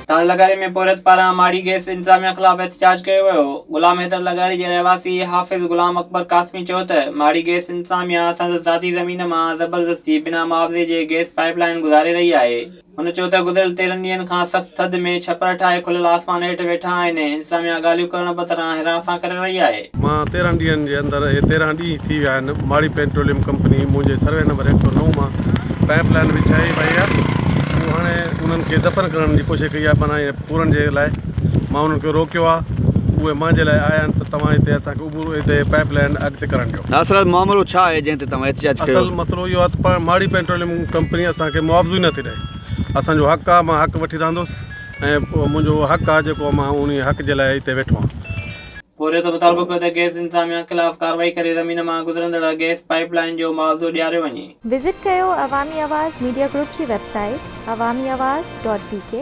ताल लगारी में पोरत पारा माड़ी गैस इंतजामिया खिलाफ एहतजाज कयो वियो। गुलाम हैदर लगारी जे रहवासी हाफिज़ गुलाम अकबर कासमी चयो त माड़ी गैस इंतजामिया संदसि ज़ाती ज़मीन मां ज़बरदस्ती बिना मुआवज़े जे गैस पाइपलाइन गुज़ारे रही आहे। हुन चयो त गुज़िरियल 13 ॾींहनि खां सख़्त थधि में छपर ठाहे खुलियल आसमान हेठि वेठा आहिनि। इंतजामिया ॻाल्हियूं करण बदिरां हिरासत करे रही आहे। मां 13 ॾींहनि जे अंदरि 13 ॾींहं थी विया आहिनि। माड़ी पेट्रोलियम कंपनी मुंहिंजे सर्वे नंबर 109 मां पाइपलाइन विछाई वई आहे। हाणे उन्हनि खे दफ़न करण जी कोशिशि कई आहे, माना पूरनि जे लाइ मां उन्हनि खे रोकियो आहे। उहे मुंहिंजे लाइ आया आहिनि त तव्हां हिते असांखे उबूर हिते पाइपलाइन अॻिते करण ॾियो। असल मामिलो छा आहे जंहिं ते तव्हां एहतजाज कयो? असल मसइलो इहो आहे त माड़ी पेट्रोलियम कंपनी असांखे मुआवज़ो ई नथी ॾे। असांजो हक़ु आहे, मां हक़ु वठी रहंदुसि ऐं मुंहिंजो हक़ु आहे जेको मां उन हक़ जे लाइ हिते वेठो आहियां। पोरियत मुतालबो कयो त गैस इंतजामिया खिलाफ़ कार्रवाई करे ज़मीन मां गुज़रंदड़ गैस पाइपलाइन जो मुआवज़ो ॾियारियो वञे। विज़िट कयो अवामी आवाज़ मीडिया ग्रुप जी वेबसाइट awamiawaz.bk